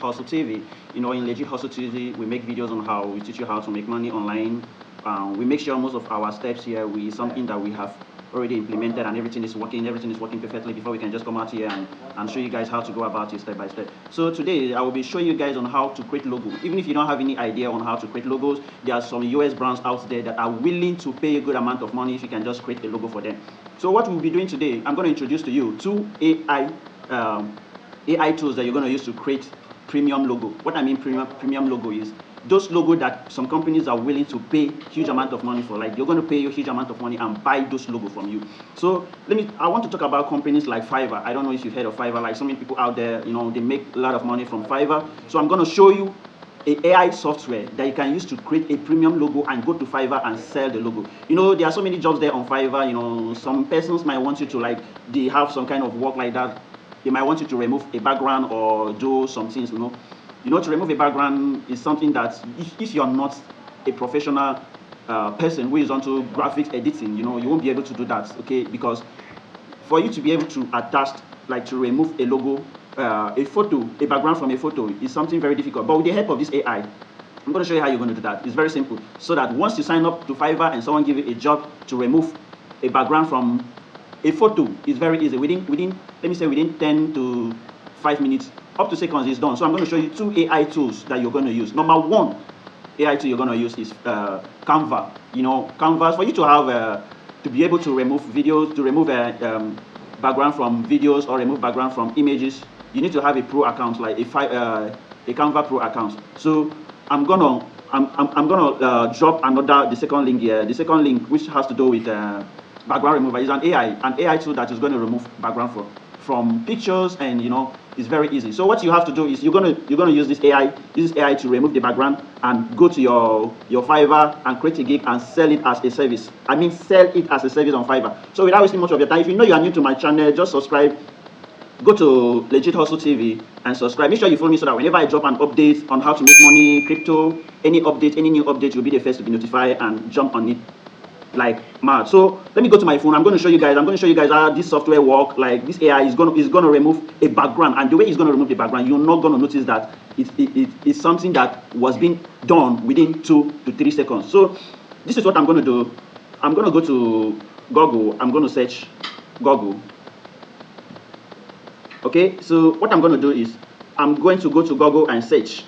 Hustle TV. In Legit Hustle TV, we make videos on how we teach you how to make money online. We make sure most of our steps here is something that we have already implemented and everything is working perfectly before we can just come out here and show you guys how to go about it step by step. So today I will be showing you guys on how to create logo. Even if you don't have any idea on how to create logos, there are some US brands out there that are willing to pay a good amount of money if you can just create a logo for them. So what we'll be doing today, I'm going to introduce to you two AI tools that you're going to use to create premium logo. What I mean premium logo is those logo that some companies are willing to pay huge amount of money for. Like they're going to pay you a huge amount of money and buy those logo from you. So I want to talk about companies like Fiverr. I don't know if you've heard of Fiverr. Like so many people out there, they make a lot of money from Fiverr. So I'm going to show you a AI software that you can use to create a premium logo and go to Fiverr and sell the logo. There are so many jobs there on Fiverr. Some persons might want you to they have some kind of work like that. They might want you to remove a background or do some things, to remove a background is something that if you're not a professional person who is onto graphics editing, you won't be able to do that, okay? Because for you to be able to attach, to remove a logo, a photo, a background from a photo is something very difficult. But with the help of this AI, I'm going to show you how you're going to do that. It's very simple. So that once you sign up to Fiverr and someone give you a job to remove a background from a photo, it's very easy. Within let me say within 10 to 5 minutes, up to seconds, it's done. So I'm going to show you two AI tools that you're going to use. Number one AI tool you're going to use is Canva. Canvas, for you to have to be able to remove videos, to remove background from videos or remove background from images, you need to have a pro account, like a Canva Pro account. So I'm gonna drop the second link here. The second link, which has to do with background remover, is an AI tool that is going to remove background from pictures, and it's very easy. So what you have to do is you're gonna use this AI to remove the background and go to your Fiverr and create a gig and sell it as a service. I mean, sell it as a service on Fiverr. So without wasting much of your time, if you know you are new to my channel, just subscribe. Go to Legit Hustle TV and subscribe. Make sure you follow me so that whenever I drop an update on how to make money, crypto, any new update, you'll be the first to be notified and jump on it like mad. So let me go to my phone. I'm going to show you guys how this software works. Like this AI is going to remove a background, and the way it's going to remove the background, you're not going to notice that it's something that was being done within 2 to 3 seconds. So this is what I'm going to do. I'm going to go to Google. I'm going to search Google. Okay, so what I'm going to do is I'm going to go to Google and search.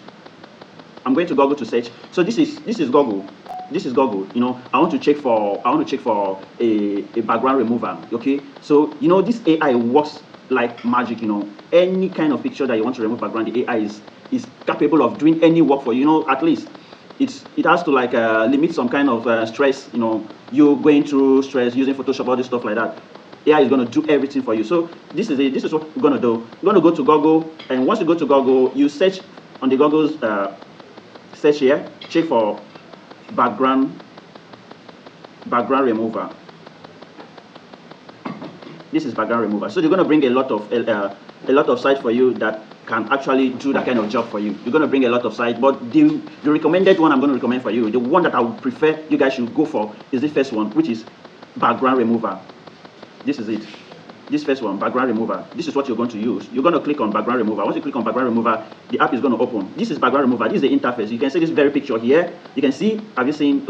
I'm going to Google to search. So this is Google. This is Google. I want to check for a background remover. Okay, so this AI works like magic. Any kind of picture that you want to remove background, the AI is capable of doing any work for you. At least it has to limit some kind of stress. You going through stress using Photoshop, all this stuff like that. AI is going to do everything for you. So this is what we're going to do. You're going to go to Google, and once you go to Google, you search on the Google's search here, check for background remover. This is background remover. So you're going to bring a lot of sites for you that can actually do that kind of job for you. You're going to bring a lot of sites, but the recommended one I'm going to recommend for you, the one that I would prefer you guys should go for, is the first one, which is background remover. This is it. This first one, background remover. This is what you're going to use. You're going to click on background remover. Once you click on background remover, the app is going to open. This is background remover. This is the interface. You can see this very picture here. You can see, have you seen,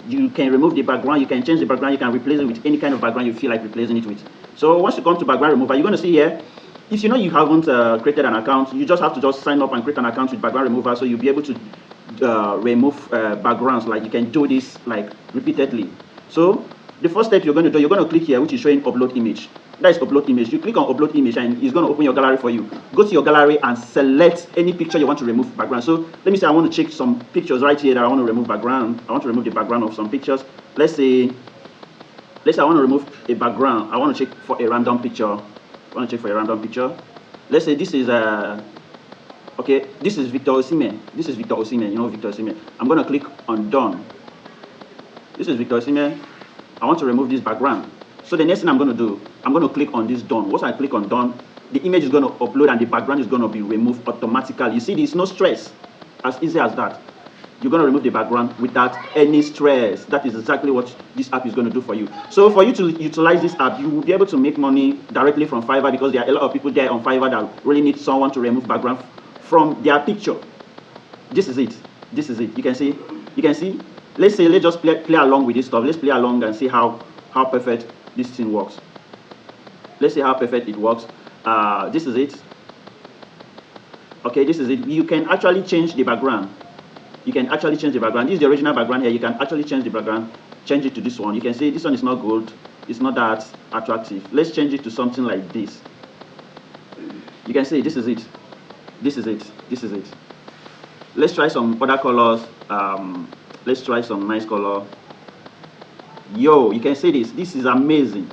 you can remove the background, you can change the background, you can replace it with any kind of background you feel like replacing it with. So once you come to background remover, you're going to see here, if you haven't created an account, you just have to sign up and create an account with background remover, so you'll be able to remove backgrounds. You can do this repeatedly. So the first step you're going to do, you're going to click here, which is showing upload image. That is upload image. You click on upload image and it's going to open your gallery for you. Go to your gallery and select any picture you want to remove background. So let me say I want to check some pictures right here that I want to remove background. I want to remove the background of some pictures. Let's say I want to remove a background. I want to check for a random picture. Let's say this is okay, this is Victor Osimhen. This is Victor Osimhen. Victor Osimhen. I'm going to click on done. This is Victor Osimhen. I want to remove this background. So the next thing I'm going to do, I'm going to click on this done. Once I click on done, the image is going to upload and the background is going to be removed automatically. You see, there's no stress. As easy as that. You're going to remove the background without any stress. That is exactly what this app is going to do for you. So for you to utilize this app, you will be able to make money directly from Fiverr, because there are a lot of people there on Fiverr that really need someone to remove background from their picture. This is it. This is it. You can see. You can see. Let's just play along with this stuff. Let's play along and see how perfect this thing works. Let's see how perfect it works. This is it. Okay, this is it. You can actually change the background. You can actually change the background. This is the original background here. You can actually change the background, change it to this one. You can see this one is not good. It's not that attractive. Let's change it to something like this. You can see this is it. This is it. This is it. Let's try some other colors. Let's try some nice color. Yo, you can see this. This is amazing.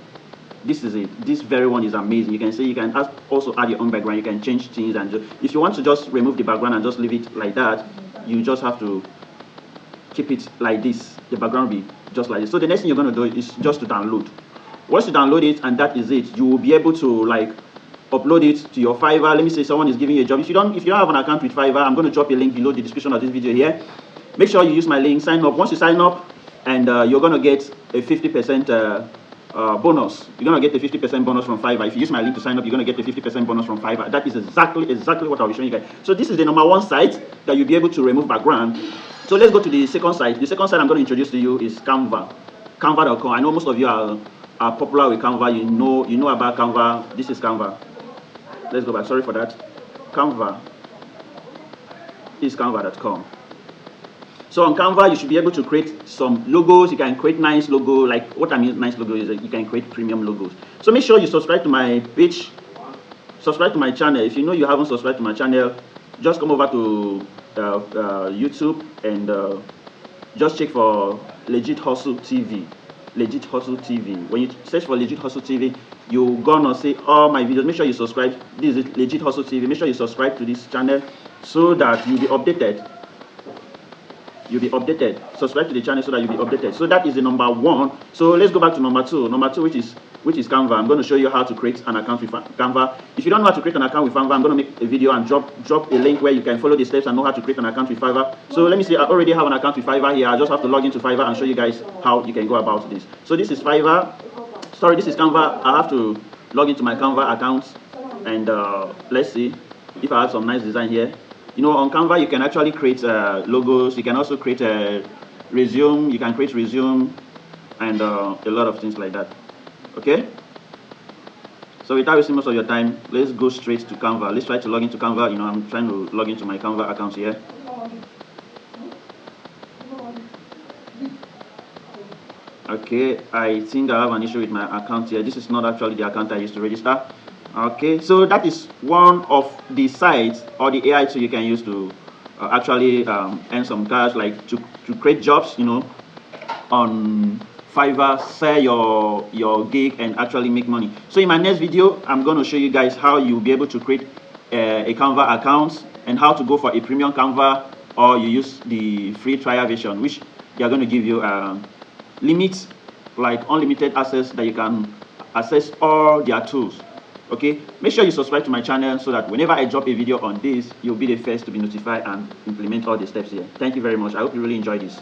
This is it. This very one is amazing. You can see you can also add your own background. You can change things, and if you want to just remove the background and just leave it like that, you just have to keep it like this. The background will be just like this. So the next thing you're going to do is just to download. Once you download it, and that is it, you will be able to like upload it to your Fiverr. Let me say someone is giving you a job. If you don't have an account with Fiverr, I'm going to drop a link below the description of this video here. Make sure you use my link, sign up. Once you sign up, and you're going to get a 50% bonus. You're going to get a 50% bonus from Fiverr. If you use my link to sign up, you're going to get a 50% bonus from Fiverr. That is exactly what I'll be showing you guys. So this is the #1 site that you'll be able to remove background. So let's go to the second site. The second site I'm going to introduce to you is Canva. Canva.com. I know most of you are popular with Canva. You know about Canva. This is Canva. Let's go back. Sorry for that. Canva is Canva.com. So on Canva, you should be able to create some logos. You can create nice logo. Like what I mean nice logo is that you can create premium logos. So make sure you subscribe to my page, subscribe to my channel. If you know you haven't subscribed to my channel, just come over to YouTube and just check for Legit Hustle TV. Legit Hustle TV. When you search for Legit Hustle TV, you're gonna see all my videos. Make sure you subscribe. This is Legit Hustle TV. Make sure you subscribe to this channel so that you'll be updated. You'll be updated. Subscribe to the channel so that you'll be updated. So that is the #1. So let's go back to #2. #2, which is Canva. I'm going to show you how to create an account with Canva. If you don't know how to create an account with Canva, I'm going to make a video and drop a link where you can follow the steps and know how to create an account with Fiverr. So let me see. I already have an account with Fiverr here. I just have to log into Fiverr and show you guys how you can go about this. So this is Fiverr. Sorry, this is Canva. I have to log into my Canva account and let's see if I have some nice design here. You know, on Canva you can actually create logos. You can also create a resume. You can create resume and a lot of things like that. Okay. So without wasting most of your time, let's go straight to Canva. Let's try to log into Canva. You know, I'm trying to log into my Canva account here. Okay, I think I have an issue with my account here. This is not actually the account I used to register. Okay, so that is one of the sites or the AI tool you can use to actually earn some cash, like to create jobs, you know, on Fiverr, sell your gig and actually make money. So in my next video, I'm going to show you guys how you'll be able to create a Canva account and how to go for a premium Canva, or you use the free trial version, which they are going to give you limits, like unlimited access that you can access all their tools. Okay, make sure you subscribe to my channel so that whenever I drop a video on this, you'll be the first to be notified and implement all the steps here. Thank you very much. I hope you really enjoyed this.